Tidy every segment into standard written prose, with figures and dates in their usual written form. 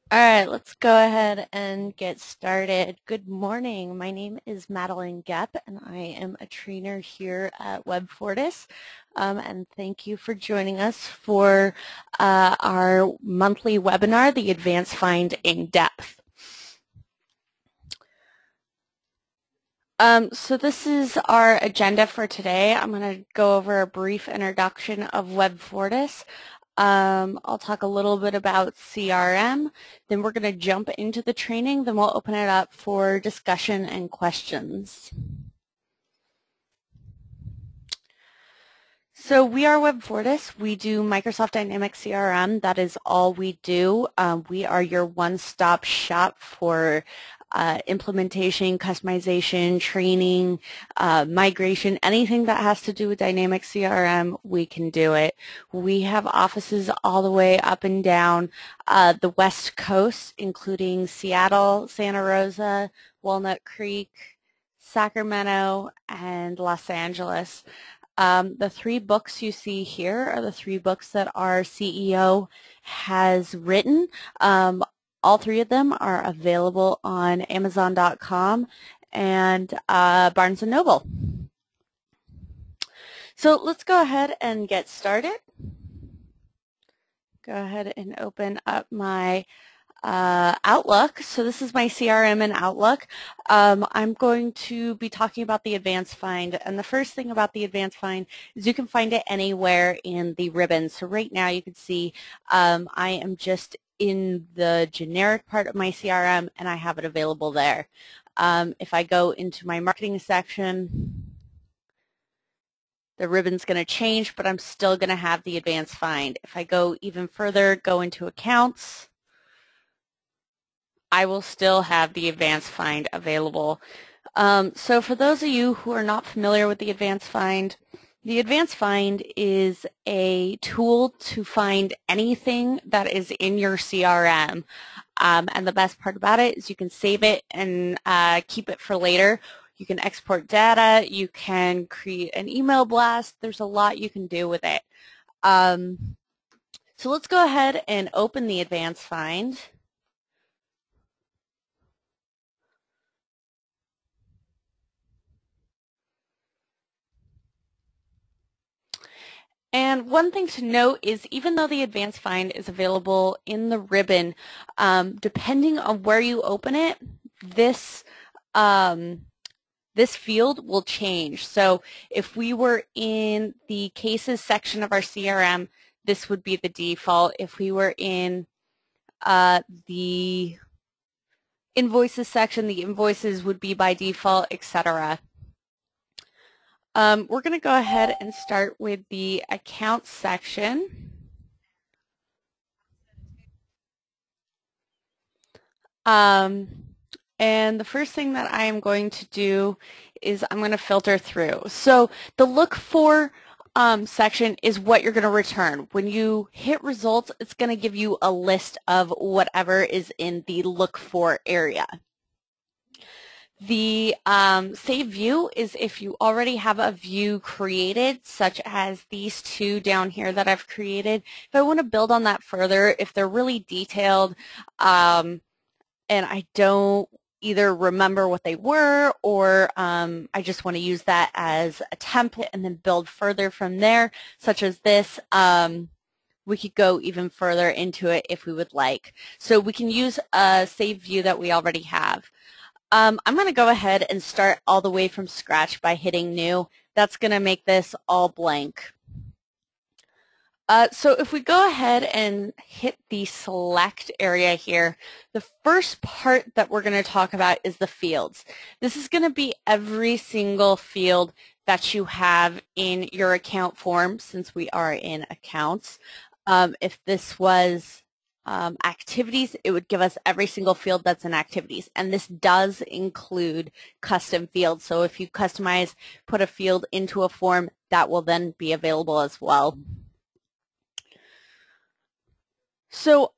All right, let's go ahead and get started. Good morning. My name is Madeline Gepp, and I am a trainer here at WebFortis. And thank you for joining us for our monthly webinar, the Advanced Find in Depth. So this is our agenda for today. I'm going to go over a brief introduction of WebFortis. I'll talk a little bit about CRM, then we're going to jump into the training, then we'll open it up for discussion and questions. So we are WebFortis. We do Microsoft Dynamics CRM. That is all we do. We are your one-stop shop for implementation, customization, training, migration, anything that has to do with Dynamics CRM, we can do it. We have offices all the way up and down the West Coast, including Seattle, Santa Rosa, Walnut Creek, Sacramento, and Los Angeles. The three books you see here are the three books that our CEO has written. All three of them are available on Amazon.com and Barnes & Noble. So let's go ahead and get started. Go ahead and open up my Outlook. So this is my CRM in Outlook. I'm going to be talking about the Advanced Find. And the first thing about the Advanced Find is you can find it anywhere in the ribbon. So right now you can see I am just in the generic part of my CRM and I have it available there. If I go into my marketing section, the ribbon's going to change, but I'm still going to have the Advanced Find. If I go even further, go into accounts, I will still have the Advanced Find available. So for those of you who are not familiar with the Advanced Find is a tool to find anything that is in your CRM. And the best part about it is you can save it and keep it for later. You can export data. You can create an email blast. There's a lot you can do with it. So let's go ahead and open the Advanced Find. And one thing to note is even though the Advanced Find is available in the ribbon, depending on where you open it, this field will change. So if we were in the cases section of our CRM, this would be the default. If we were in the invoices section, the invoices would be by default, etc. We're going to go ahead and start with the accounts section. And the first thing that I am going to do is I'm going to filter through. So the look for section is what you're going to return. When you hit results, it's going to give you a list of whatever is in the look for area. The save view is if you already have a view created, such as these two down here that I've created. If I want to build on that further, if they're really detailed and I don't either remember what they were or I just want to use that as a template and then build further from there, such as this, we could go even further into it if we would like. So we can use a save view that we already have. I'm going to go ahead and start all the way from scratch by hitting new. That's going to make this all blank. So if we go ahead and hit the select area here, the first part that we're going to talk about is the fields. This is going to be every single field that you have in your account form since we are in accounts. If this was activities, it would give us every single field that's in activities. And this does include custom fields. So if you customize, put a field into a form, that will then be available as well. So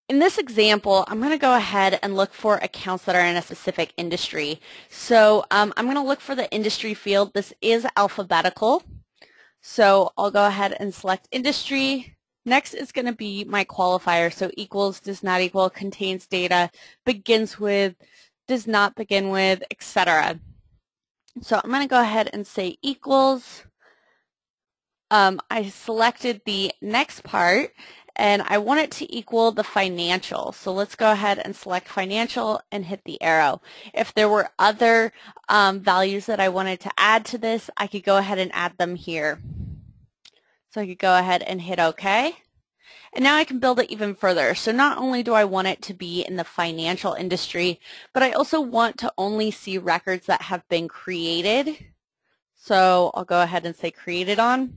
in this example, I'm going to go ahead and look for accounts that are in a specific industry. So I'm going to look for the industry field. This is alphabetical. So I'll go ahead and select industry, Next is going to be my qualifier. So equals, does not equal, contains data, begins with, does not begin with, etc. So I'm going to go ahead and say equals. I selected the next part and I want it to equal the financial. So let's go ahead and select financial and hit the arrow. If there were other values that I wanted to add to this, I could go ahead and add them here. So I could go ahead and hit OK. And now I can build it even further. So not only do I want it to be in the financial industry, but I also want to only see records that have been created. So I'll go ahead and say created on.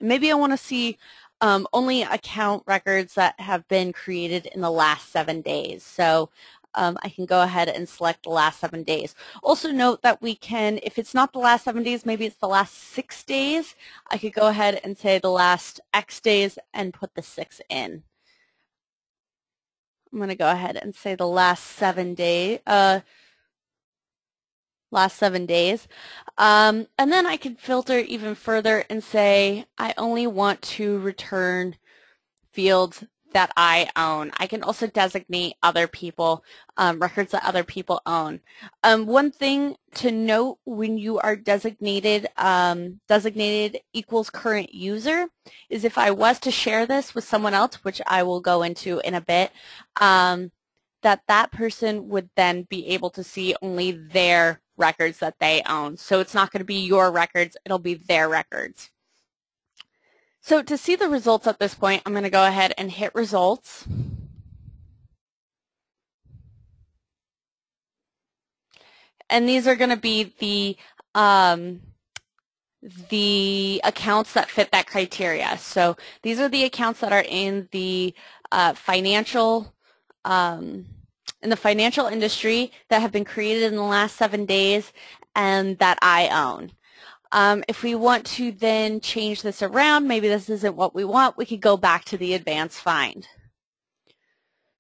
Maybe I want to see only account records that have been created in the last 7 days. So I can go ahead and select the last 7 days. Also note that we can, if it's not the last 7 days, maybe it's the last 6 days, I could go ahead and say the last X days and put the 6 in. I'm going to go ahead and say the last 7 days. And then I can filter even further and say I only want to return fields that I own. I can also designate other people, records that other people own. One thing to note when you are designated equals current user is if I was to share this with someone else, which I will go into in a bit, that person would then be able to see only their records that they own. So it's not going to be your records, it'll be their records. So to see the results at this point, I'm going to go ahead and hit results. And these are going to be the accounts that fit that criteria. So these are the accounts that are in the financial industry that have been created in the last 7 days and that I own. If we want to then change this around, maybe this isn't what we want, we could go back to the advanced find.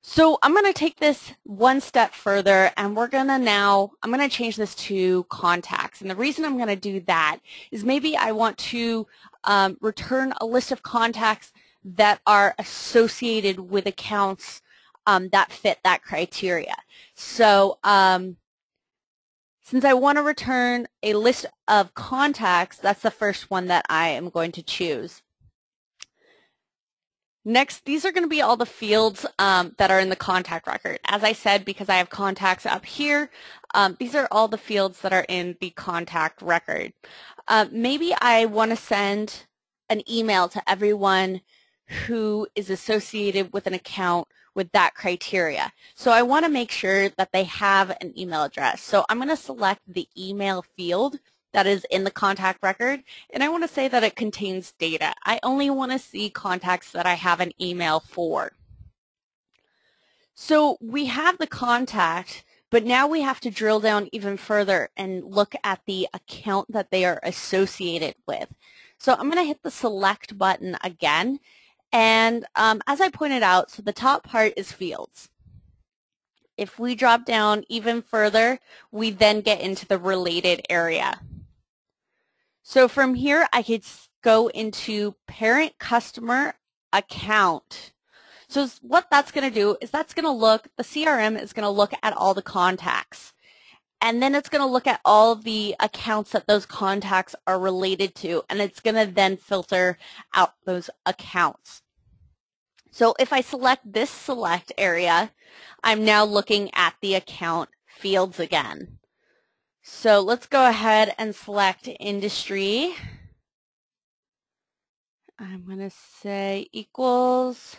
So I'm going to take this one step further and I'm going to change this to contacts. And the reason I'm going to do that is maybe I want to return a list of contacts that are associated with accounts that fit that criteria. So since I want to return a list of contacts, that's the first one that I am going to choose. Next, these are going to be all the fields that are in the contact record. As I said, because I have contacts up here, these are all the fields that are in the contact record. Maybe I want to send an email to everyone who is associated with an account with that criteria. So I want to make sure that they have an email address. So I'm going to select the email field that is in the contact record, and I want to say that it contains data. I only want to see contacts that I have an email for. So we have the contact, but now we have to drill down even further and look at the account that they are associated with. So I'm going to hit the select button again. And as I pointed out, so the top part is fields. If we drop down even further, we then get into the related area. So from here, I could go into parent customer account. So what that's going to do is that's going to look, the CRM is going to look at all the contacts. And then it's going to look at all the accounts that those contacts are related to. And it's going to then filter out those accounts. So if I select this select area, I'm now looking at the account fields again. So let's go ahead and select industry. I'm going to say equals,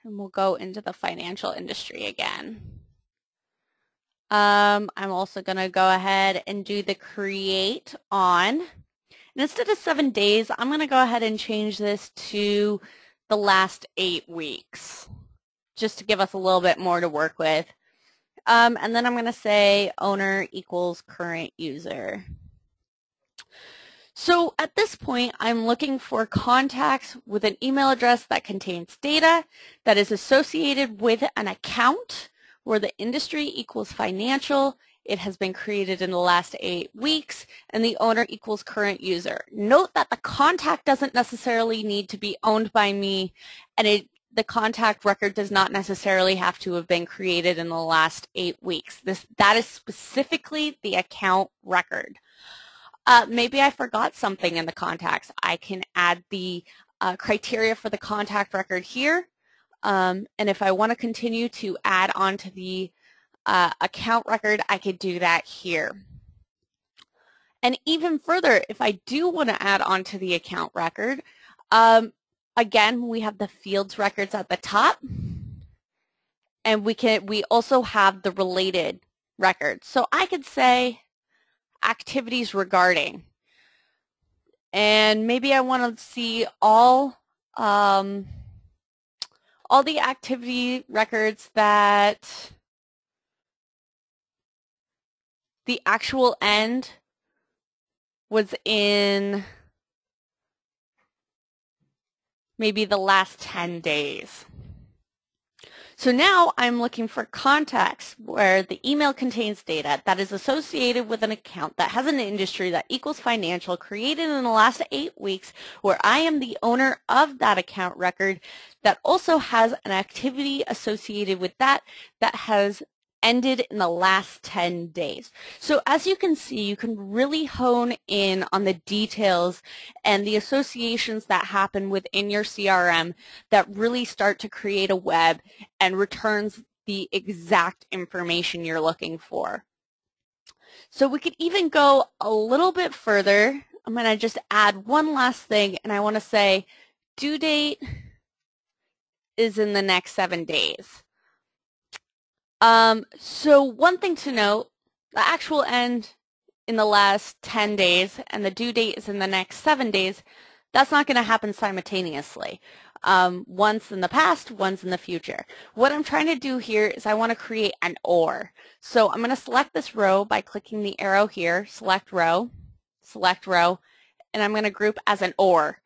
and we'll go into the financial industry again. I'm also going to go ahead and do the create on. And instead of 7 days, I'm going to go ahead and change this to the last 8 weeks, just to give us a little bit more to work with. And then I'm going to say owner equals current user. So at this point, I'm looking for contacts with an email address that contains data that is associated with an account where the industry equals financial it has been created in the last 8 weeks, and the owner equals current user. Note that the contact doesn't necessarily need to be owned by me, and the contact record does not necessarily have to have been created in the last 8 weeks. That is specifically the account record. Maybe I forgot something in the contacts. I can add the criteria for the contact record here. And if I want to continue to add on to the account record, I could do that here. And even further, if I do want to add on to the account record, again, we have the fields records at the top, and we also have the related records. So I could say activities regarding, and maybe I want to see all the activity records that the actual end was in maybe the last 10 days. So now I'm looking for contacts where the email contains data that is associated with an account that has an industry that equals financial created in the last 8 weeks, where I am the owner of that account record that also has an activity associated with that has ended in the last 10 days. So as you can see, you can really hone in on the details and the associations that happen within your CRM that really start to create a web and returns the exact information you're looking for. So we could even go a little bit further. I'm going to just add one last thing, and I want to say due date is in the next 7 days. So one thing to note, the actual end in the last 10 days and the due date is in the next 7 days, that's not going to happen simultaneously. Once in the past, once in the future. What I'm trying to do here is I want to create an OR. So I'm going to select this row by clicking the arrow here, select row, and I'm going to group as an OR.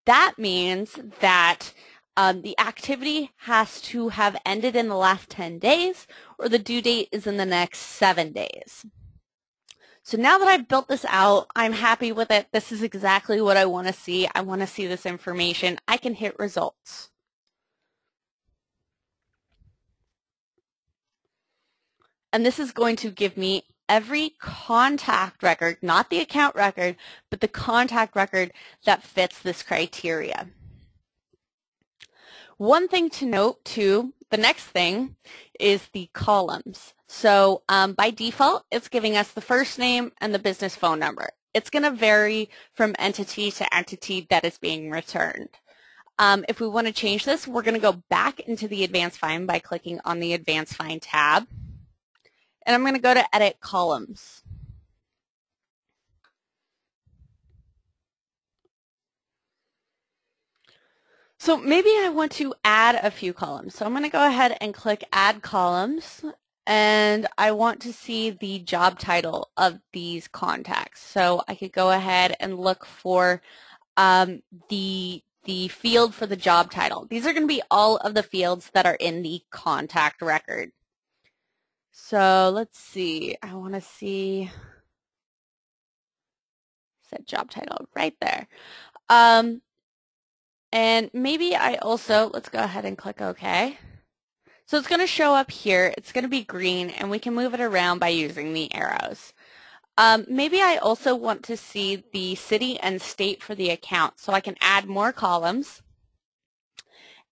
That means that the activity has to have ended in the last 10 days, or the due date is in the next 7 days. So now that I've built this out, I'm happy with it. This is exactly what I want to see. I want to see this information. I can hit results. And this is going to give me every contact record, not the account record, but the contact record that fits this criteria. One thing to note too, the next thing is the columns. So by default, it's giving us the first name and the business phone number. It's going to vary from entity to entity that is being returned. If we want to change this, we're going to go back into the Advanced Find by clicking on the Advanced Find tab. And I'm going to go to Edit Columns. So maybe I want to add a few columns. So I'm going to go ahead and click Add Columns, and I want to see the job title of these contacts. So I could go ahead and look for the field for the job title. These are going to be all of the fields that are in the contact record. So let's see. I want to see set job title right there. And maybe I also, let's go ahead and click OK. So it's going to show up here. It's going to be green, and we can move it around by using the arrows. Maybe I also want to see the city and state for the account, so I can add more columns,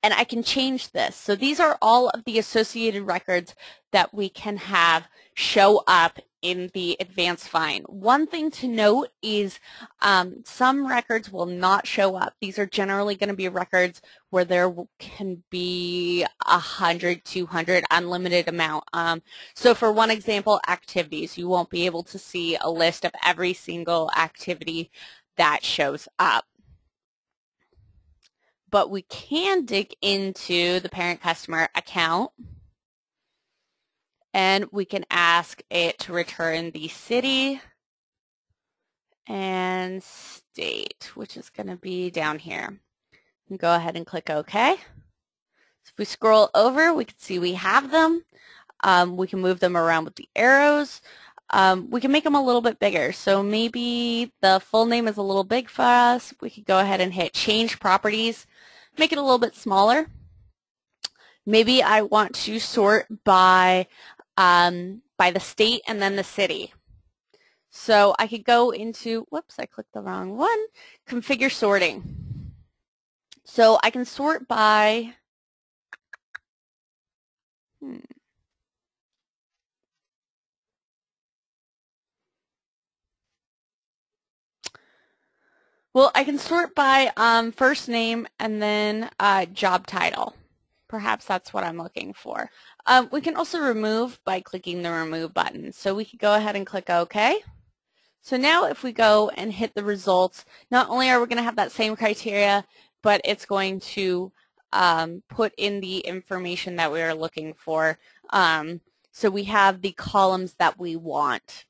and I can change this. So these are all of the associated records that we can have show up in the Advanced Find. One thing to note is some records will not show up. These are generally going to be records where there can be 100, 200, unlimited amount. So for one example, activities, you won't be able to see a list of every single activity that shows up. But we can dig into the parent customer account, and we can ask it to return the city and state, which is going to be down here. And go ahead and click OK. So if we scroll over, we can see we have them. We can move them around with the arrows. We can make them a little bit bigger. So maybe the full name is a little big for us. We could go ahead and hit Change Properties, make it a little bit smaller. Maybe I want to sort by the state and then the city. So I could go into, whoops, I clicked the wrong one, Configure Sorting. So I can sort by, well, I can sort by first name and then job title. Perhaps that's what I'm looking for. We can also remove by clicking the Remove button. So we could go ahead and click OK. So now if we go and hit the results, not only are we going to have that same criteria, but it's going to put in the information that we are looking for. So we have the columns that we want.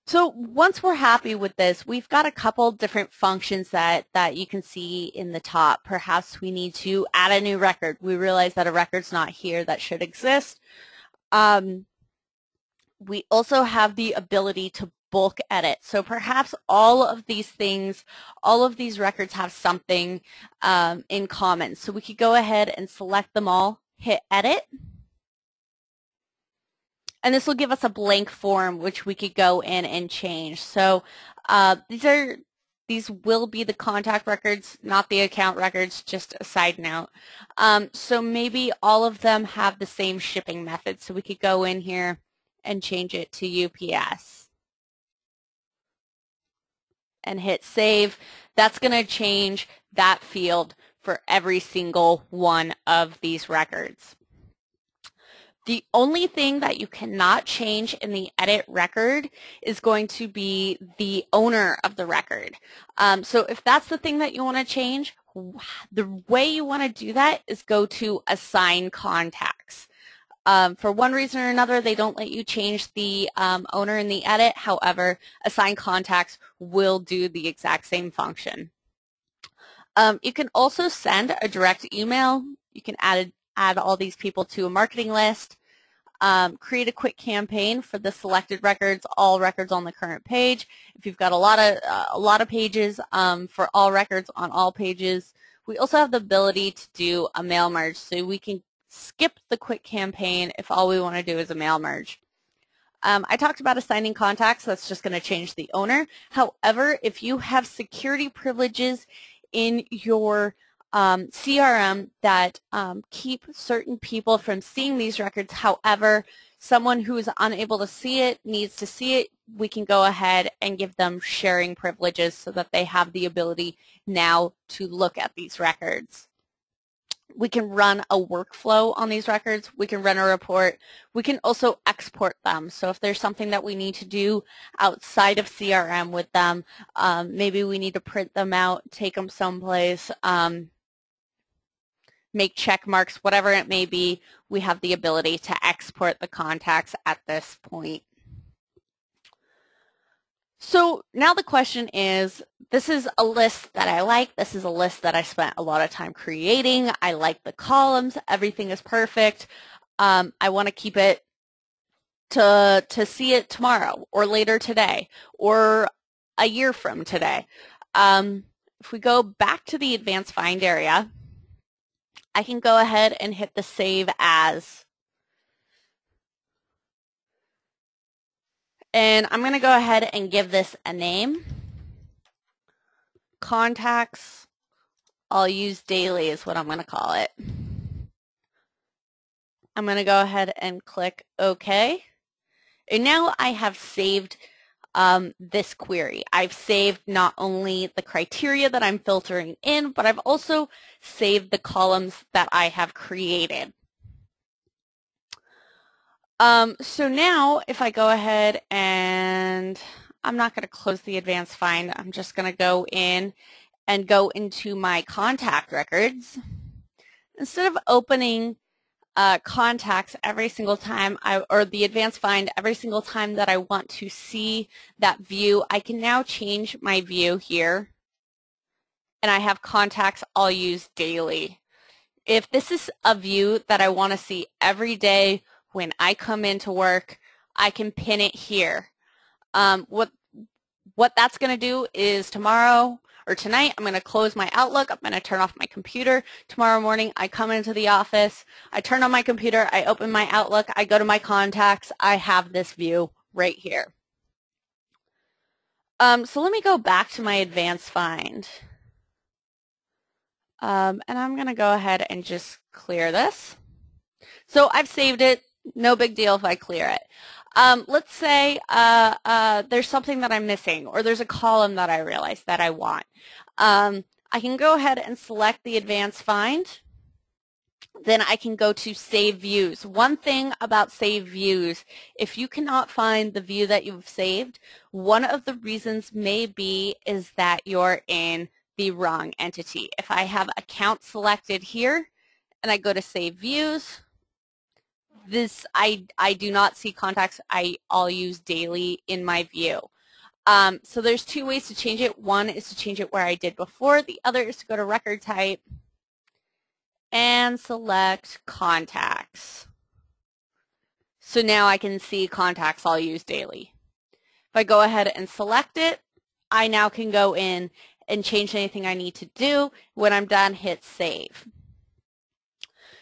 So once we're happy with this, we've got a couple different functions that you can see in the top. Perhaps we need to add a new record. We realize that a record's not here that should exist. We also have the ability to bulk edit. So perhaps all of these things, all of these records have something in common. So we could go ahead and select them all, hit Edit. And this will give us a blank form which we could go in and change. So these will be the contact records, not the account records, just a side note. So maybe all of them have the same shipping method. So we could go in here and change it to UPS. And hit Save. That's going to change that field for every single one of these records. The only thing that you cannot change in the edit record is going to be the owner of the record. So if that's the thing that you want to change, the way you want to do that is go to Assign Contacts. For one reason or another, they don't let you change the owner in the edit. However, Assign Contacts will do the exact same function. You can also send a direct email. You can add all these people to a marketing list, create a quick campaign for the selected records, all records on the current page. If you've got a lot of pages for all records on all pages, we also have the ability to do a mail merge, so we can skip the quick campaign if all we want to do is a mail merge. I talked about assigning contacts. That's just going to change the owner. However, if you have security privileges in your CRM that keep certain people from seeing these records, however, someone who is unable to see it needs to see it, we can go ahead and give them sharing privileges so that they have the ability now to look at these records. We can run a workflow on these records. We can run a report. We can also export them. So if there's something that we need to do outside of CRM with them, maybe we need to print them out, take them someplace, make check marks, whatever it may be, we have the ability to export the contacts at this point. So now the question is, this is a list that I like. This is a list that I spent a lot of time creating. I like the columns. Everything is perfect. I want to keep it to see it tomorrow or later today or a year from today. If we go back to the advanced find area, I can go ahead and hit the Save As. And I'm going to go ahead and give this a name. Contacts, I'll use daily is what I'm going to call it. I'm going to go ahead and click OK. And now I have saved this query. I've saved not only the criteria that I'm filtering in, but I've also saved the columns that I have created. So now if I go ahead and I'm not going to close the advanced find, I'm just going to go in and go into my contact records. Instead of opening contacts every single time or the advanced find every single time that I want to see that view, I can now change my view here and I have contacts I'll use daily. if this is a view that I want to see every day when I come into work, I can pin it here. What that's going to do is tomorrow or tonight, I'm going to close my Outlook. I'm going to turn off my computer. Tomorrow morning, I come into the office. I turn on my computer. I open my Outlook. I go to my contacts. I have this view right here. So let me go back to my advanced find. And I'm going to go ahead and just clear this. So I've saved it. No big deal if I clear it. Let's say there's something that I'm missing, or there's a column that I realize that I want. I can go ahead and select the advanced find. Then I can go to Save Views. One thing about Save Views, if you cannot find the view that you've saved, one of the reasons may be is that you're in the wrong entity. If I have account selected here and I go to Save Views, this I do not see contacts I'll use daily in my view. So there's two ways to change it. One is to change it where I did before. The other is to go to Record Type and select Contacts. So now I can see contacts I'll use daily. If I go ahead and select it, I now can go in and change anything I need to do. When I'm done, hit Save.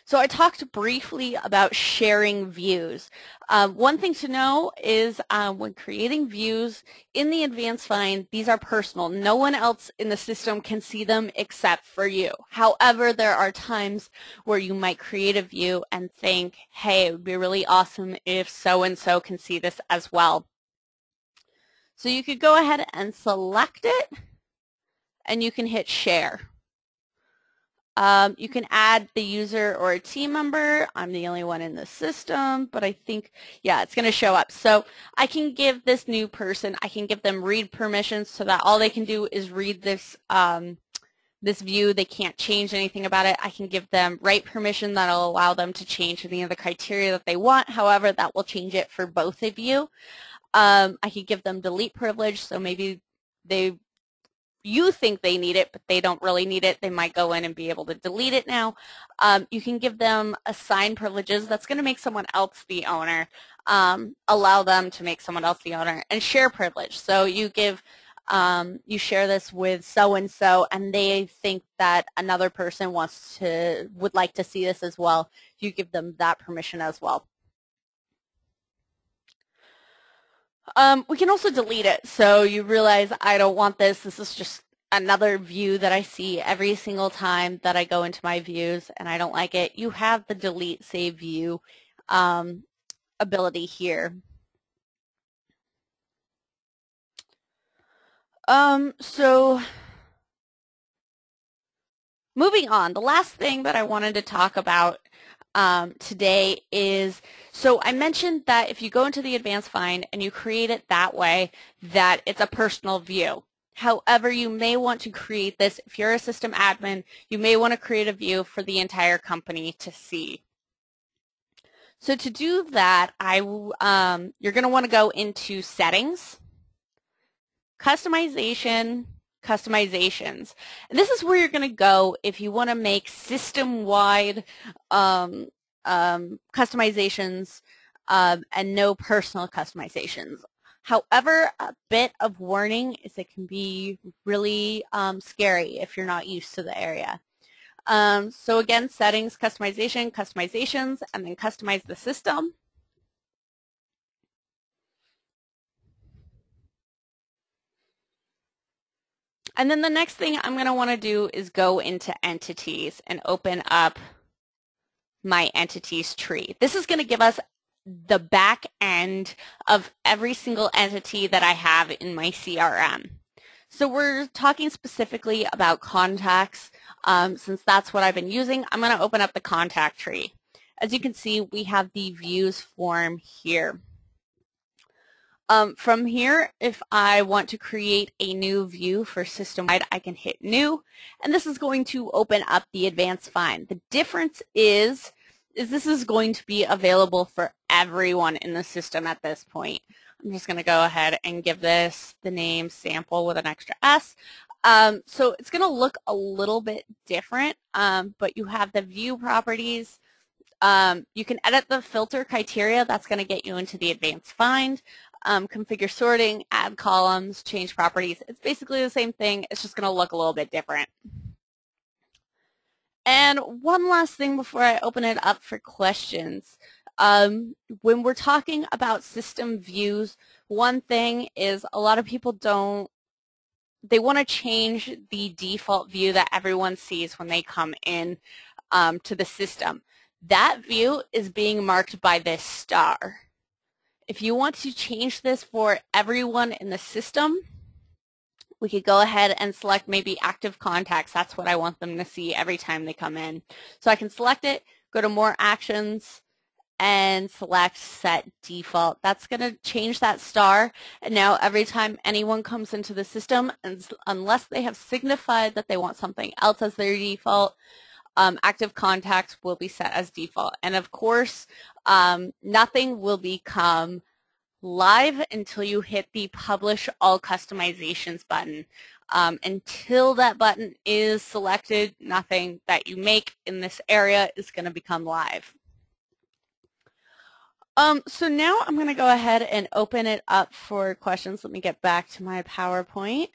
So I talked briefly about sharing views. One thing to know is when creating views in the advanced find, these are personal. No one else in the system can see them except for you. However, there are times where you might create a view and think, hey, it would be really awesome if so-and-so can see this as well. So you could go ahead and select it, and you can hit Share. You can add the user or a team member. I'm the only one in the system, but I think, yeah, it's going to show up. So I can give this new person, I can give them read permissions so that all they can do is read this, this view. They can't change anything about it. I can give them write permission that'll allow them to change any of the criteria that they want. However, that will change it for both of you. I could give them delete privilege, so maybe you think they need it, but they don't really need it. They might go in and be able to delete it now. You can give them assign privileges. That's going to make someone else the owner. Allow them to make someone else the owner. And share privilege. So you give, you share this with so-and-so, and they think that another person would like to see this as well. You give them that permission as well. We can also delete it. So you realize I don't want this. This is just another view that I see every single time that I go into my views and I don't like it. You have the delete save view ability here. So moving on, the last thing that I wanted to talk about today is, so I mentioned that if you go into the advanced find and you create it that way, that it's a personal view. However, you may want to create this, if you're a system admin, you may want to create a view for the entire company to see. So to do that, you're going to want to go into Settings, Customization, Customizations. And this is where you're going to go if you want to make system-wide customizations and no personal customizations. However, a bit of warning is it can be really scary if you're not used to the area. So again, Settings, Customization, Customizations, and then Customize the System. And then the next thing I'm going to want to do is go into Entities and open up my Entities tree. This is going to give us the back end of every single entity that I have in my CRM. So we're talking specifically about contacts. Since that's what I've been using, I'm going to open up the contact tree. As you can see, we have the views form here. From here, if I want to create a new view for system-wide, I can hit New, and this is going to open up the advanced find. The difference is this is going to be available for everyone in the system at this point. I'm just going to go ahead and give this the name sample with an extra S. So it's going to look a little bit different, but you have the view properties. You can edit the filter criteria. That's going to get you into the advanced find. Configure sorting, add columns, change properties. It's basically the same thing. It's just going to look a little bit different. And one last thing before I open it up for questions. When we're talking about system views, one thing is a lot of people they want to change the default view that everyone sees when they come in to the system. That view is being marked by this star. If you want to change this for everyone in the system, we could go ahead and select maybe active contacts. That's what I want them to see every time they come in. So I can select it, go to more actions, and select set default. That's going to change that star, and now every time anyone comes into the system, unless they have signified that they want something else as their default, active contacts will be set as default. And of course, nothing will become live until you hit the Publish All Customizations button. Until that button is selected, nothing that you make in this area is going to become live. So now I'm going to go ahead and open it up for questions. Let me get back to my PowerPoint.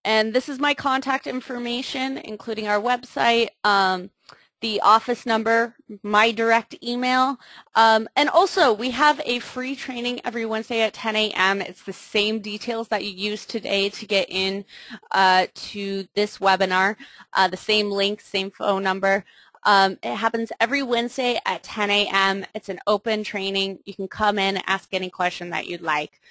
And this is my contact information, including our website, the office number, my direct email. And also, we have a free training every Wednesday at 10 a.m. It's the same details that you used today to get in to this webinar, the same link, same phone number. It happens every Wednesday at 10 a.m. It's an open training. You can come in, ask any question that you'd like.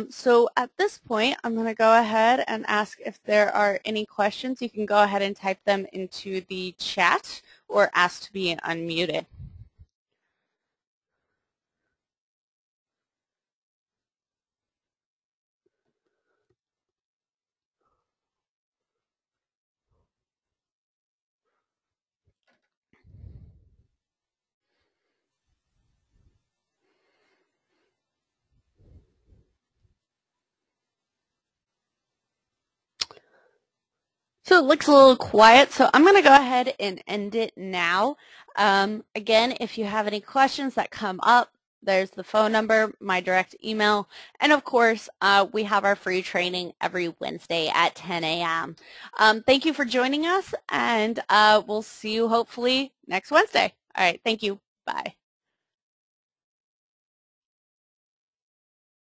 So at this point, I'm going to go ahead and ask if there are any questions. You can go ahead and type them into the chat or ask to be unmuted. So it looks a little quiet, so I'm going to go ahead and end it now. Again, if you have any questions that come up, there's the phone number, my direct email, and of course, we have our free training every Wednesday at 10 a.m. Thank you for joining us, and we'll see you hopefully next Wednesday. All right, thank you. Bye.